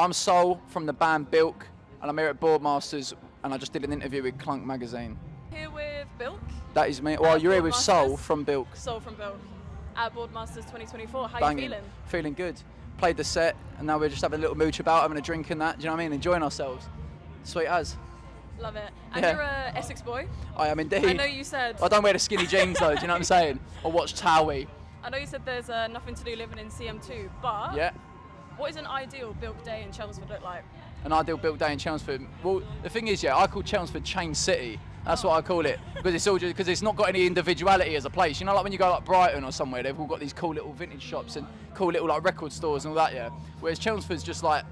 I'm Sol from the band BILK, and I'm here at Boardmasters, and I just did an interview with Clunk magazine. Here with BILK. That is me. Well, you're here with Sol from BILK. Sol from BILK at Boardmasters 2024. How Banging. you feeling? Feeling good. Played the set, and now we're just having a little mooch about, having a drink and that. Do you know what I mean? Enjoying ourselves. Sweet as. Love it. And Yeah. you're a Essex boy. I am indeed. I know you said. I don't wear the skinny jeans though. Do you know what I'm saying? Or watch Towie. I know you said there's nothing to do living in CM2, but Yeah. what is an ideal BILK day in Chelmsford look like? An ideal BILK day in Chelmsford. Well, the thing is, yeah, I call Chelmsford Chain City. That's what I call it, because it's all just because it's not got any individuality as a place. You know, like when you go like Brighton or somewhere, they've all got these cool little vintage shops and cool little like record stores and all that. Yeah. Whereas Chelmsford's just like,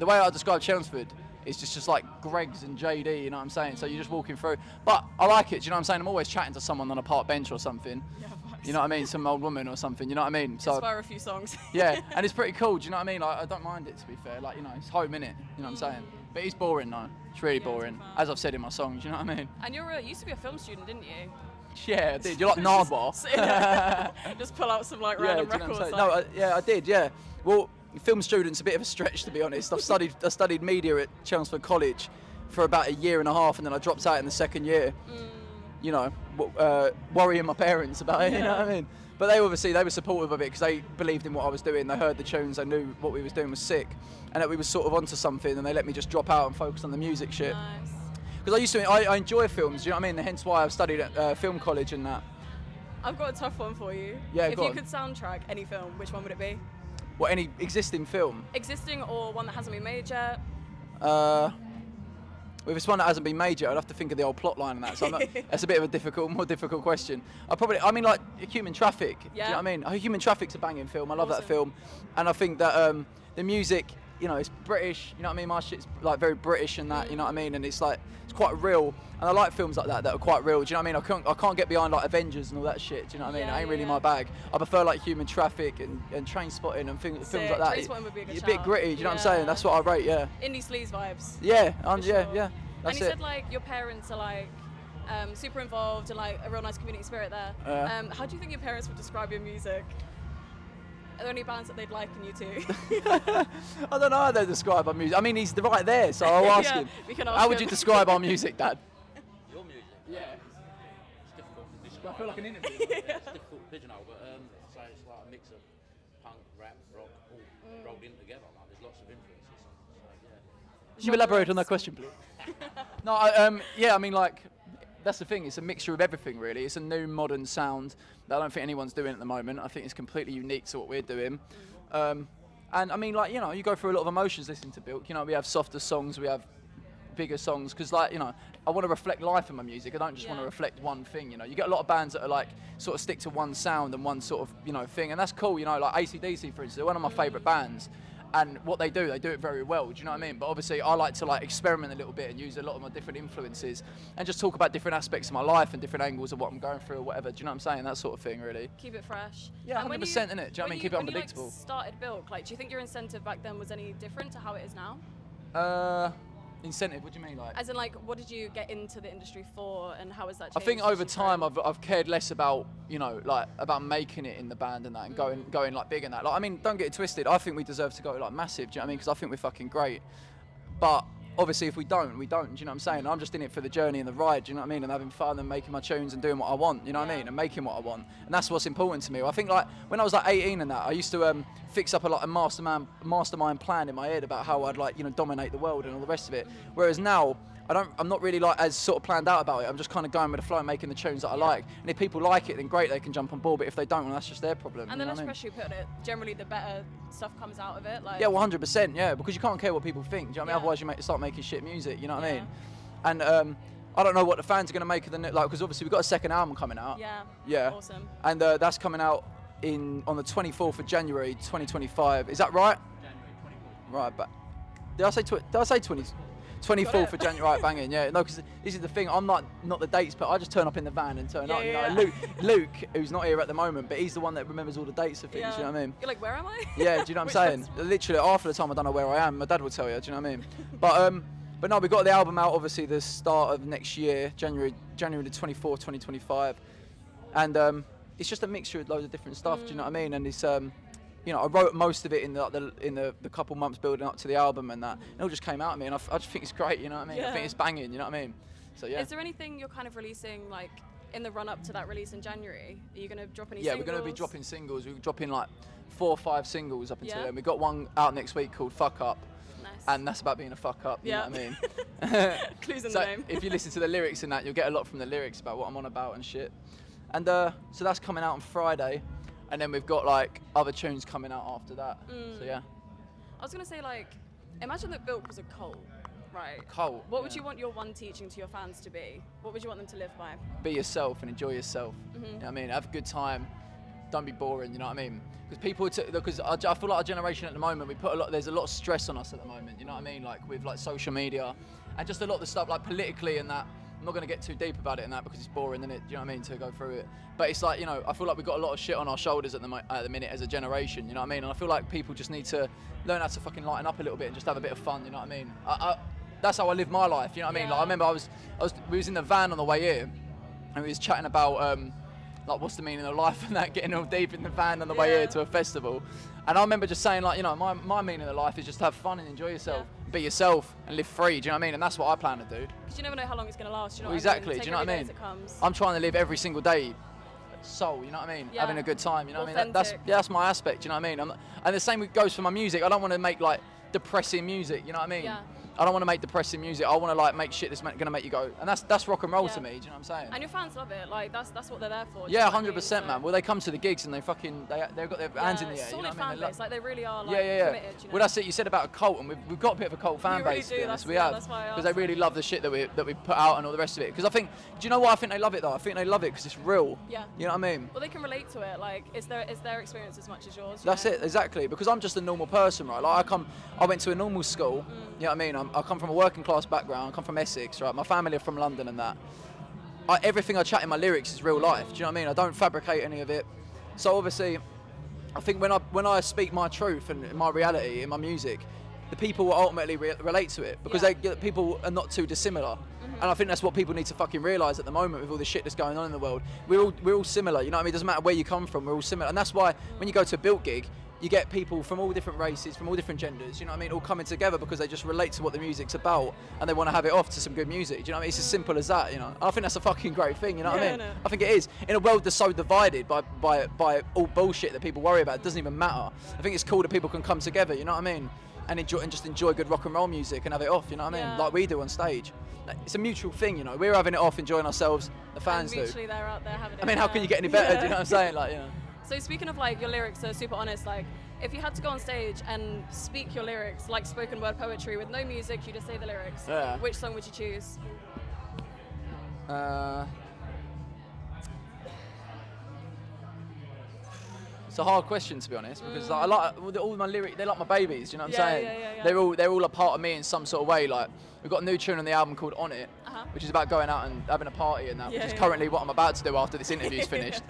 the way I describe Chelmsford is just like Greggs and JD. You know what I'm saying? So you're just walking through. But I like it. Do you know what I'm saying? I'm always chatting to someone on a park bench or something. Yeah, You know what I mean? Some old woman or something. You know what I mean? So inspire a few songs. yeah, and it's pretty cool. Do you know what I mean? Like, I don't mind it, to be fair. Like, you know, it's home, innit? You know what I'm saying? But it's boring though. It's really boring, as I've said in my songs. You know what I mean? And you used to be a film student, didn't you? Yeah, I did. You're like Nardwar. Just pull out some like random do you know what records. I'm saying? No, yeah, I did. Yeah. Well, film student's a bit of a stretch, to be honest. I studied media at Chelmsford College for about a year and a half, and then I dropped out in the second year. You know, worrying my parents about it. You know what I mean? But they were supportive of it because they believed in what I was doing. They heard the tunes, they knew what we was doing was sick, and that we was sort of onto something. And they let me just drop out and focus on the music shit. Nice. Because I enjoy films. Do you know what I mean? Hence why I've studied at film college and that. I've got a tough one for you. Yeah, if go you on. could soundtrack any film, which one would it be? What, any existing film? Existing or one that hasn't been made yet? If it's one that hasn't been made yet, I'd have to think of the old plot line and that. So that's a bit of a more difficult question. I mean, like Human Traffic. Yeah. Do you know what I mean? Human Traffic's a banging film. I love that Awesome. film, and I think that the music, you know, it's British. You know what I mean? My shit's like very British and that. You know what I mean? And it's like it's quite real. And I like films like that are quite real. Do you know what I mean? I can't get behind like Avengers and all that shit. Do you know what I mean? Yeah, It ain't really yeah. my bag. I prefer like Human Traffic and Train Spotting and films like that. Trainspotting would be a good It's a bit shout. gritty. Do you know what I'm saying? That's what I rate. Yeah. Indie sleaze vibes. Yeah. For Yeah. sure. Yeah. That's And you it. said like your parents are like super involved and like a real nice community spirit there. How do you think your parents would describe your music? Are there any bands that they'd liken you to? I don't know how they describe our music. I mean, he's right there, so I'll ask Yeah, him. we can ask How would him. you describe our music, Dad? Your music? Yeah. It's difficult to describe. I feel like an interview. It's difficult to pigeonhole, but so it's like a mix of punk, rap, rock, all rolled in together. Like, there's lots of influences. So yeah. Can you elaborate on that question, please? No, yeah, I mean, like, that's the thing. It's a mixture of everything, really. It's a new modern sound that I don't think anyone's doing at the moment. I think it's completely unique to what we're doing. And I mean, like, you know, you go through a lot of emotions listening to BILK. You know, we have softer songs, we have bigger songs, because, like, you know, I want to reflect life in my music. I don't just want to reflect one thing, you know. You get a lot of bands that are, like, sort of stick to one sound and one sort of, you know, thing, and that's cool, you know, like AC/DC, for instance, they're one of my favourite bands. And what they do it very well, do you know what I mean? But obviously I like to like experiment a little bit and use a lot of my different influences and just talk about different aspects of my life and different angles of what I'm going through or whatever, do you know what I'm saying? That sort of thing, really. Keep it fresh. Yeah, And 100%, innit? Do you know what I mean? Keep it unpredictable. When you like, started BILK, like, do you think your incentive back then was any different to how it is now? Incentive, what do you mean, like? As in, like, what did you get into the industry for, and how has that changed? I think as over you've time grown? I've cared less about, you know, like about making it in the band and that and going like big and that. Like, I mean, don't get it twisted. I think we deserve to go like massive, do you know what I mean? Because I think we're fucking great. But obviously if we don't, we don't, do you know what I'm saying? I'm just in it for the journey and the ride, do you know what I mean? And having fun and making my tunes and doing what I want, you know what I mean? And making what I want. And that's what's important to me. I think like when I was like 18 and that, I used to fix up a mastermind plan in my head about how I'd like, you know, dominate the world and all the rest of it. Whereas now, I'm not really like as sort of planned out about it. I'm just kind of going with the flow and making the tunes that I like. And if people like it, then great, they can jump on board. But if they don't, well, that's just their problem. And the you know less what I mean? pressure you put on it, generally the better stuff comes out of it. Like, Yeah, 100%, yeah, because you can't care what people think. Do you know what I mean? Yeah. Otherwise, you start making shit music. You know what I mean? And I don't know what the fans are going to make of the like, because obviously we've got a second album coming out. Yeah. Yeah. Awesome. And that's coming out on the 24th of January 2025. Is that right? January 24th. Right, but did I say 20? 24th of January, right, banging, yeah. No, because this is the thing, I'm not the dates, but I just turn up in the van and turn up. You know, Luke, who's not here at the moment, but he's the one that remembers all the dates of things, you know what I mean? You're like, where am I? Yeah, do you know what I'm saying? Literally, half of the time I don't know where I am. My dad will tell you, do you know what I mean? But no, we got the album out, obviously, the start of next year, January the 24th, 2025. And it's just a mixture of loads of different stuff, do you know what I mean? And it's you know, I wrote most of it in the couple months building up to the album and that. It all just came out of me, and I just think it's great. You know what I mean? Yeah. I think it's banging. You know what I mean? So yeah. Is there anything you're kind of releasing like in the run up to that release in January? Are you going to drop any? Yeah, singles? we're going to be dropping singles. We're dropping like 4 or 5 singles up until Yeah. then. We've got one out next week called Fuck Up. Nice. And that's about being a fuck up, you know what I mean? Clues in So the name. if you listen to the lyrics in that, you'll get a lot from the lyrics about what I'm on about and shit. And so that's coming out on Friday, and then we've got like other tunes coming out after that. So yeah. I was going to say, like, imagine that BILK was a cult, right? Cult. What would you want your one teaching to your fans to be? What would you want them to live by? Be yourself and enjoy yourself. You know what I mean? Have a good time. Don't be boring, you know what I mean? Because people, because I feel like our generation at the moment, there's a lot of stress on us at the moment, you know what I mean? Like with like social media and just a lot of the stuff like politically and that. I'm not going to get too deep about it and that because it's boring, isn't it? Do you know what I mean? To go through it. But it's like, you know, I feel like we've got a lot of shit on our shoulders at the minute as a generation, you know what I mean? And I feel like people just need to learn how to fucking lighten up a little bit and just have a bit of fun, you know what I mean? That's how I live my life, you know what I mean? Like I remember we was in the van on the way here and we was chatting about like what's the meaning of life and that, getting all deep in the van on the way here to a festival. And I remember just saying like, you know, my meaning of life is just have fun and enjoy yourself, be yourself and live free, do you know what I mean? And that's what I plan to do. Because you never know how long it's going to last, you know Well, what I mean? exactly, Take do you know what I every mean? day as it comes. I'm trying to live every single day soul, you know what I mean? Yeah. Having a good time, you know what I mean? Authentic. That's my aspect, you know what I mean? And the same goes for my music. I don't want to make like depressing music, you know what I mean? Yeah. I don't want to make depressing music. I want to like make shit that's going to make you go, and that's rock and roll to me. Do you know what I'm saying? And your fans love it. Like that's what they're there for. Yeah, 100%, man. Well, they come to the gigs and they've got their hands in the air. Solid You know what fan I mean? base. Like they really are. Like, yeah. committed. You know? Well, that's it. You said about a cult, and we've got a bit of a cult fan really base. do. To be honest. We Yeah, have, that's why I because they asked. really love the shit that we put out and all the rest of it. Because I think, do you know why I think they love it though? I think they love it because it's real. Yeah. You know what I mean? Well, they can relate to it. Like, is their experience as much as yours? You That's know? it, exactly. Because I'm just a normal person, right? Like I went to a normal school. You know what I mean? I come from a working class background. I come from Essex, right? My family are from London and that. Everything I chat in my lyrics is real life. Do you know what I mean? I don't fabricate any of it. So obviously, I think when I speak my truth and my reality in my music, the people will ultimately relate to it because people are not too dissimilar. And I think that's what people need to fucking realise at the moment with all the shit that's going on in the world. We're all similar, you know what I mean? It doesn't matter where you come from, we're all similar. And that's why when you go to a BILK gig, you get people from all different races, from all different genders, you know what I mean, all coming together because they just relate to what the music's about and they want to have it off to some good music, do you know what I mean? It's as simple as that, you know. I think that's a fucking great thing, you know what I mean? No. I think it is. In a world that's so divided by all bullshit that people worry about, it doesn't even matter. I think it's cool that people can come together, you know what I mean? And just enjoy good rock and roll music and have it off, you know what I mean? Yeah. Like we do on stage. It's a mutual thing, you know. We're having it off, enjoying ourselves, the fans and do. mutually they're out there having it. I mean, how can you get any better, do you know what I'm saying? Like, you know. So speaking of like your lyrics are super honest, like if you had to go on stage and speak your lyrics like spoken word poetry with no music, you just say the lyrics. Yeah. Which song would you choose? It's a hard question to be honest because like, I like all my lyrics. They're like my babies. You know what I'm saying? Yeah. They're all a part of me in some sort of way. Like we've got a new tune on the album called On It, which is about going out and having a party and that, which is currently what I'm about to do after this interview's finished.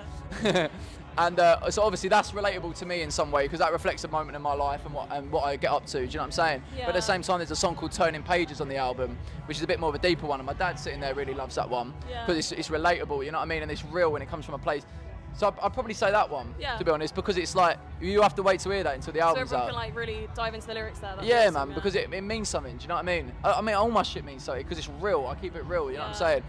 And so obviously that's relatable to me in some way because that reflects a moment in my life and what I get up to. Do you know what I'm saying? Yeah. But at the same time, there's a song called Turning Pages on the album, which is a bit more of a deeper one. And my dad sitting there really loves that one because it's relatable. You know what I mean? And it's real when it comes from a place. So I'd probably say that one, to be honest, because it's like, you have to wait to hear that until the album's so everyone out. can like really dive into the lyrics there. That's Yeah, awesome, man, because it means something, do you know what I mean? I mean, all my shit means something, because it's real, I keep it real, you know what I'm saying?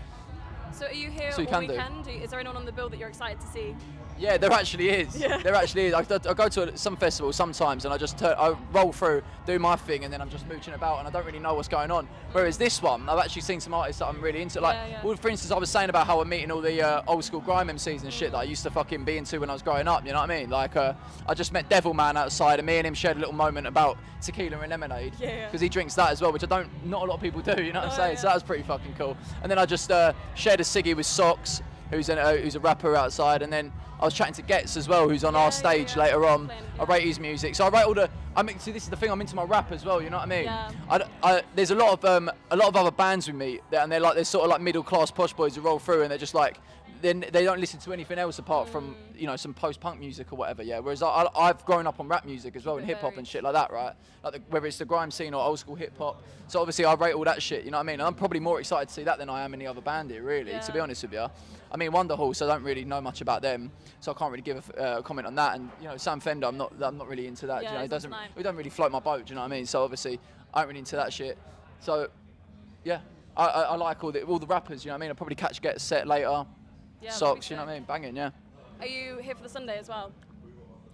So are you here So you all can do. weekend? Is there anyone on the bill that you're excited to see? Yeah, there actually is. Yeah. There actually is. I go to some festivals sometimes and I roll through, do my thing, and then I'm just mooching about and I don't really know what's going on. Whereas this one, I've actually seen some artists that I'm really into. Like, well, for instance, I was saying about how I'm meeting all the old school grime MCs and shit that I used to fucking be into when I was growing up, you know what I mean? Like, I just met Devilman outside and me and him shared a little moment about tequila and lemonade. Because he drinks that as well, which not a lot of people do, you know what I'm saying? So that was pretty fucking cool. And then I just shared a ciggy with Socks, who's a rapper outside, and then I was chatting to Getz as well, who's on our stage later on. I rate his music, so I rate all the. See, this is the thing. I'm into my rap as well. You know what I mean? Yeah. There's a lot of other bands we meet, and they're sort of like middle class posh boys who roll through, and they're just like then they don't listen to anything else apart from, you know, some post-punk music or whatever, yeah. Whereas I've grown up on rap music as well, and hip-hop and shit like that, right? Like whether it's the grime scene or old school hip-hop. So obviously I rate all that shit, you know what I mean? And I'm probably more excited to see that than I am any other band here, really, to be honest with you. I mean, Wonderhorse, I don't really know much about them, so I can't really give a comment on that. And, you know, Sam Fender, I'm not really into that, you know, it doesn't really float my boat, do you know what I mean? So obviously I ain't really into that shit. So, yeah, I like all the rappers, you know what I mean? I'll probably get a set later. Yeah, Socks, you know what I mean? Banging, yeah. Are you here for the Sunday as well?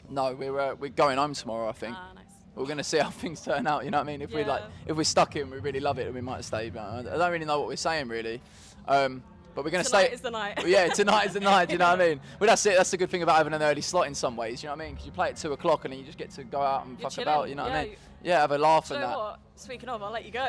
No, we're going home tomorrow, I think. Ah, nice. We're going to see how things turn out, you know what I mean? If we're stuck here and we really love it, we might stay. But I don't really know what we're saying, really. But we're going to stay. Tonight is the night. Yeah, tonight is the night, you know what I mean? Well, that's it. That's the good thing about having an early slot in some ways, you know what I mean? Because you play at 2 o'clock and then you just get to go out and fuck about, you know what I mean? Yeah, have a laugh and that. What? Speaking of, I'll let you go.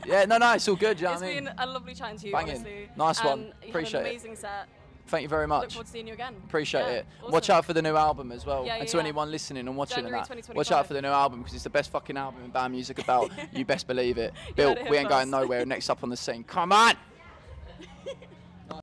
Yeah, no, it's all good, you know what I mean? It's been a lovely chatting to you, Banging. honestly. Nice one. Appreciate it. Amazing set. Thank you very much. Look forward to seeing you again. Appreciate it. Awesome. Watch out for the new album as well. Yeah, and to anyone listening and watching January that, watch out for the new album because it's the best fucking album in band music about. You best believe it. BILK, we ain't going nowhere. Next up on the scene. Come on!